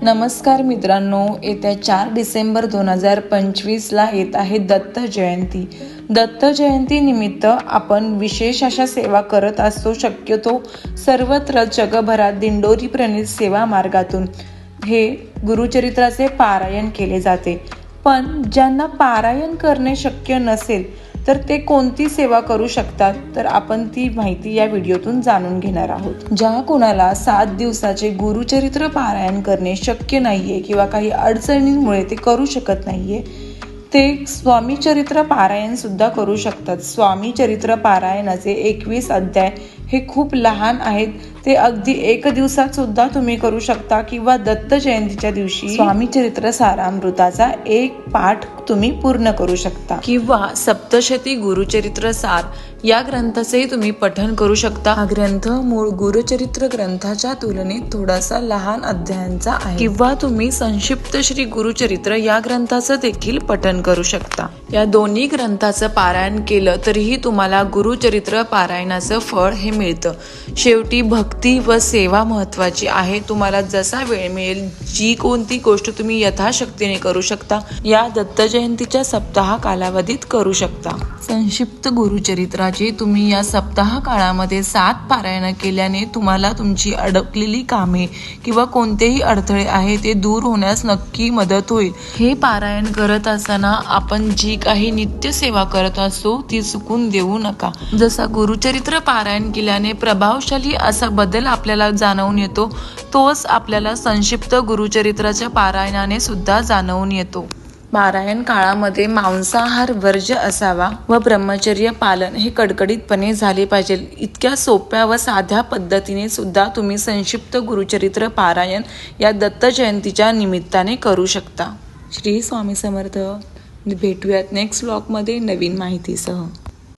नमस्कार मित्रांनो, येत्या 4 डिसेंबर 2025ला येत आहे दत्त जयंती. दत्त जयंती निमित्त आपण विशेष अशा सेवा करत असतो. शक्यतो सर्वत्र जगभरात दिंडोरी प्रणीत सेवा मार्गातून हे गुरुचरित्राचे पारायण केले जाते. पण ज्यांना पारायण करणे शक्य नसेल तर ते कोणती सेवा करू शकतात, तर आपण ती माहिती या व्हिडिओतून जाणून घेणार आहोत. ज्या कोणाला 7 दिवसाचे गुरुचरित्र पारायण करणे शक्य नाहीये किंवा काही अडचणींमुळे ते करू शकत नाहीये, ते स्वामी चरित्र पारायण सुद्धा करू शकतात. स्वामी चरित्र पारायणाचे 21 अध्याय हे खूप लहान आहेत. ते अगदी 1 दिवसात सुद्धा तुम्ही करू शकता किंवा दत्त जयंतीच्या दिवशी स्वामी चरित्र सारामृताचा 1 पाठ तुम्ही पूर्ण करू शकता किंवा सप्तशती गुरुचरित्र सार या ग्रंथाचेही तुम्ही पठण करू शकता. हा ग्रंथ मूळ गुरुचरित्र ग्रंथाच्या तुलनेत थोडासा लहान अध्यायांचा आहे. किंवा तुम्ही संक्षिप्त श्री गुरुचरित्र या ग्रंथाचं देखील पठण करू शकता. या दोन्ही ग्रंथाचं पारायण केलं तरीही तुम्हाला गुरुचरित्र पारायणाचं फळ हे मिळतं. शेवटी भक्ती व सेवा महत्वाची आहे. तुम्हाला जसा वेळ मिळेल जी कोणती गोष्ट तुम्ही यथाशक्तीने करू शकता, या दत्त जयंतीच्या सप्ताह कालावधीत करू शकता. संक्षिप्त गुरुचरित्राची तुम्ही या सप्ताह काळामध्ये 7 पारायण केल्याने तुम्हाला तुमची अडकलेली कामे किंवा कोणतेही अडथळे आहे ते दूर होण्यास नक्की मदत होईल. हे पारायण करत असताना आपण जी काही नित्य सेवा करत असतो ती चुकून देऊ नका. जसा गुरुचरित्र पारायण केल्याने प्रभावशाली असा बदल आपल्याला जाणवून येतो, तोच आपल्याला संक्षिप्त गुरुचरित्राच्या पारायणाने सुद्धा जाणवून येतो. पारायण काळामध्ये मांसाहार वर्ज्य असावा व ब्रह्मचर्य पालन हे कडकडीतपणे झाले पाहिजे. इतक्या सोप्या व साध्या पद्धतीने सुद्धा तुम्ही संक्षिप्त गुरुचरित्र पारायण या दत्त जयंतीच्या निमित्ताने करू शकता. श्री स्वामी समर्थ. भेटूयात नेक्स्ट व्लॉगमध्ये नवीन माहितीसह.